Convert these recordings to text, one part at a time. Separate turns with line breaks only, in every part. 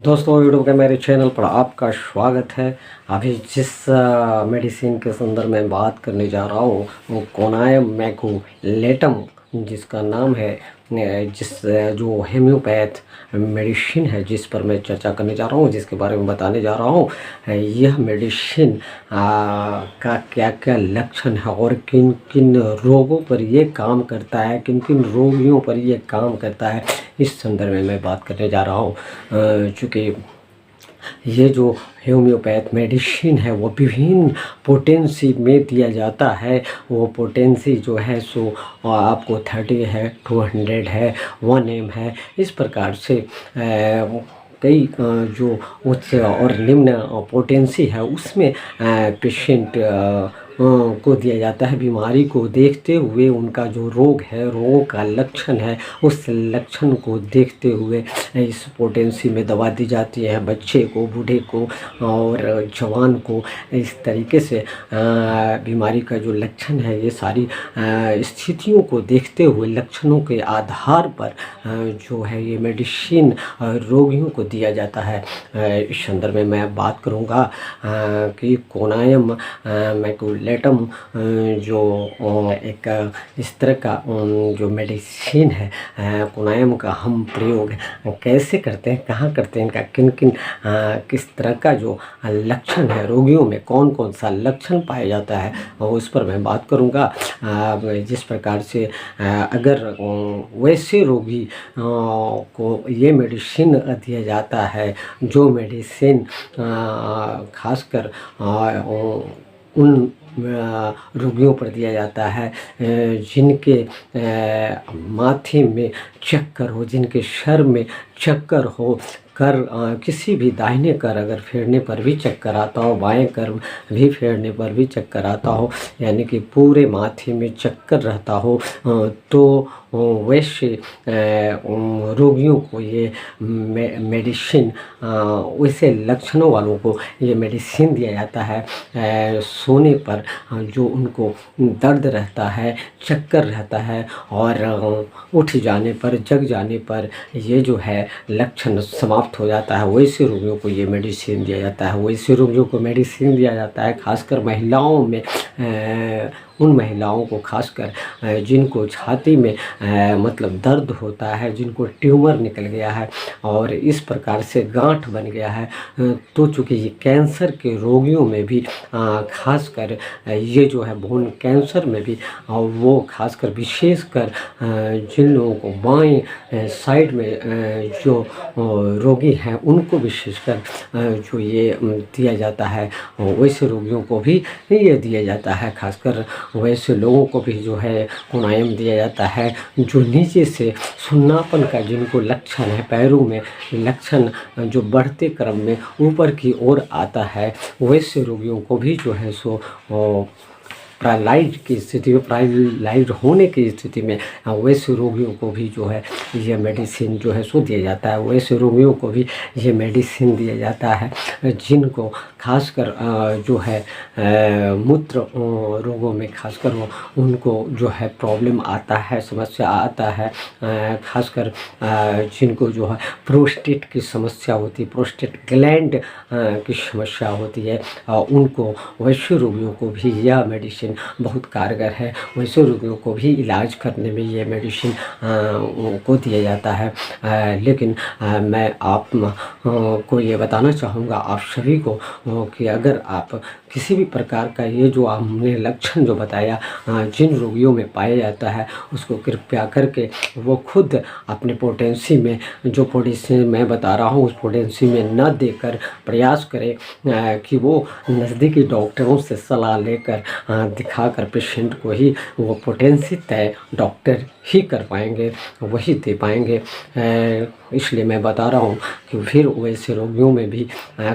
दोस्तों यूट्यूब के मेरे चैनल पर आपका स्वागत है। अभी जिस मेडिसिन के संदर्भ में बात करने जा रहा हूँ वो कोनायम मैकुलेटम जिसका नाम है, जो हेम्योपैथ मेडिसिन है जिस पर मैं चर्चा करने जा रहा हूँ, जिसके बारे में बताने जा रहा हूँ। यह मेडिसिन का क्या क्या लक्षण है और किन किन रोगों पर यह काम करता है, किन किन रोगियों पर यह काम करता है, इस संदर्भ में मैं बात करने जा रहा हूँ। चूँकि ये जो होम्योपैथ मेडिसिन है वो विभिन्न पोटेंसी में दिया जाता है। वो पोटेंसी जो है सो आपको 30 है, 200 है, 1 m है। इस प्रकार से कई जो उच्च और निम्न पोटेंसी है उसमें पेशेंट को दिया जाता है। बीमारी को देखते हुए उनका जो रोग है, रोगों का लक्षण है, उस लक्षण को देखते हुए इस पोटेंसी में दवा दी जाती है। बच्चे को, बूढ़े को और जवान को इस तरीके से बीमारी का जो लक्षण है, ये सारी स्थितियों को देखते हुए लक्षणों के आधार पर जो है ये मेडिसिन रोगियों को दिया जाता है। इस संदर्भ में मैं बात करूँगा कि कोनायम मैकुलेटम जो एक इस तरह का जो मेडिसिन है, कोनायम का हम प्रयोग कैसे करते हैं, कहाँ करते हैं, इनका किन किन किस तरह का जो लक्षण है, रोगियों में कौन कौन सा लक्षण पाया जाता है, उस पर मैं बात करूँगा। जिस प्रकार से अगर वैसे रोगी को ये मेडिसिन दिया जाता है, जो मेडिसिन खासकर उन रोगियों पर दिया जाता है जिनके माथे में चक्कर हो, जिनके सर में चक्कर हो, किसी भी दाहिने कर अगर फेरने पर भी चक्कर आता हो, बाएं कर भी फेरने पर भी चक्कर आता हो, यानी कि पूरे माथे में चक्कर रहता हो, तो वैसे रोगियों को ये मेडिसिन, वैसे लक्षणों वालों को ये मेडिसिन दिया जाता है। सोने पर जो उनको दर्द रहता है, चक्कर रहता है और उठ जाने पर, जग जाने पर ये जो है लक्षण समाप्त हो जाता है, वैसे रोगियों को ये मेडिसिन दिया जाता है। वैसे रोगियों को मेडिसिन दिया जाता है खासकर महिलाओं में, उन महिलाओं को खासकर जिनको छाती में मतलब दर्द होता है, जिनको ट्यूमर निकल गया है और इस प्रकार से गांठ बन गया है। तो चूँकि ये कैंसर के रोगियों में भी खासकर ये जो है बोन कैंसर में भी वो खासकर विशेषकर जिन लोगों को बाएं साइड में जो रोगी हैं उनको विशेषकर जो ये दिया जाता है, वैसे रोगियों को भी ये दिया जाता है। खासकर वैसे लोगों को भी जो है कोनायम दिया जाता है। जो नीचे से सुन्नापन का जिनको लक्षण है, पैरों में लक्षण जो बढ़ते क्रम में ऊपर की ओर आता है, वैसे रोगियों को भी जो है सो पैरालाइज की स्थिति में, पैरालाइज होने की स्थिति में वैसे रोगियों को भी जो है ये मेडिसिन जो है सो दिया जाता है। वैसे रोगियों को भी ये मेडिसिन दिया जाता है जिनको खासकर जो है मूत्र रोगों में खासकर उनको जो है प्रॉब्लम आता है, समस्या आता है। खासकर जिनको जो है प्रोस्टेट की समस्या होती है, प्रोस्टेट ग्लैंड की समस्या होती है, उनको वैसे रोगियों को भी यह मेडिसिन बहुत कारगर है। वैसे रोगियों को भी इलाज करने में ये मेडिसिन को दिया जाता है। लेकिन मैं आप को ये बताना चाहूँगा, आप सभी को, कि अगर आप किसी भी प्रकार का ये जो हमने लक्षण जो बताया जिन रोगियों में पाया जाता है, उसको कृपया करके वो खुद अपने पोटेंसी में, जो पोटेंसी मैं बता रहा हूँ उस पोटेंसी में न देकर प्रयास करें कि वो नज़दीकी डॉक्टरों से सलाह लेकर दिखाकर पेशेंट को ही वो पोटेंसी तय डॉक्टर ही कर पाएंगे, वही दे पाएंगे। इसलिए मैं बता रहा हूँ कि फिर वैसे रोगियों में भी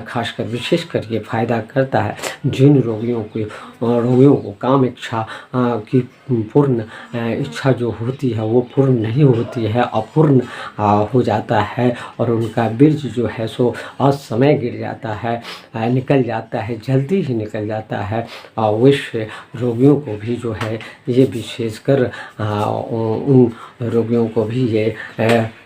खासकर विशेषकर ये फ़ायदा करता है जिन रोगियों को काम इच्छा की पूर्ण इच्छा जो होती है वो पूर्ण नहीं होती है, अपूर्ण हो जाता है और उनका बीज जो है सो असमय गिर जाता है, निकल जाता है, जल्दी ही निकल जाता है। वैसे रोगियों को भी जो है ये विशेषकर उन रोगियों को भी ये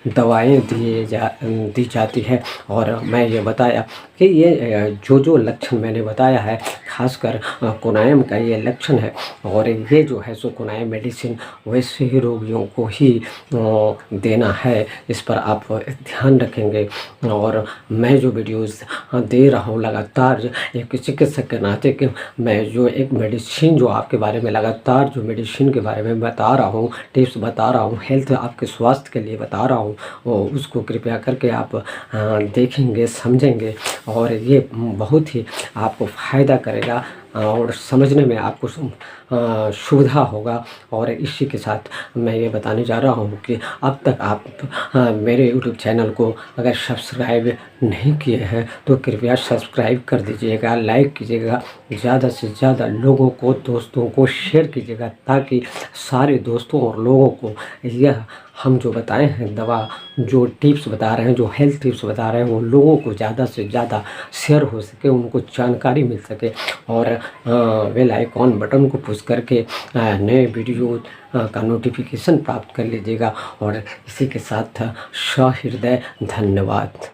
दवाएं दी जाती है। और मैं ये बताया कि ये जो लक्षण मैंने बताया है, खासकर कोनायम का ये लक्षण है। और ये जो है सो कोनायम मेडिसिन वैसे ही रोगियों को ही देना है, इस पर आप ध्यान रखेंगे। और मैं जो वीडियोस दे रहा हूँ लगातार एक चिकित्सक के नाते कि मैं जो एक मेडिसिन जो आपके बारे में लगातार जो मेडिसिन के बारे में बता रहा हूँ, टिप्स बता रहा हूँ, हेल्थ आपके स्वास्थ्य के लिए बता रहा हूँ, उसको कृपया करके आप देखेंगे, समझेंगे और ये बहुत ही आपको फ़ायदा करेगा और समझने में आपको सुविधा होगा। और इसी के साथ मैं ये बताने जा रहा हूँ कि अब तक आप मेरे यूट्यूब चैनल को अगर सब्सक्राइब नहीं किए हैं तो कृपया सब्सक्राइब कर दीजिएगा, लाइक कीजिएगा, ज़्यादा से ज़्यादा लोगों को, दोस्तों को शेयर कीजिएगा, ताकि सारे दोस्तों और लोगों को यह हम जो बताए हैं दवा, जो टिप्स बता रहे हैं, जो हेल्थ टिप्स बता रहे हैं, वो लोगों को ज़्यादा से ज़्यादा शेयर हो सके, उनको जानकारी मिल सके। और बेल आइकॉन बटन को पुश करके नए वीडियो का नोटिफिकेशन प्राप्त कर लीजिएगा। और इसी के साथ सहृदय धन्यवाद।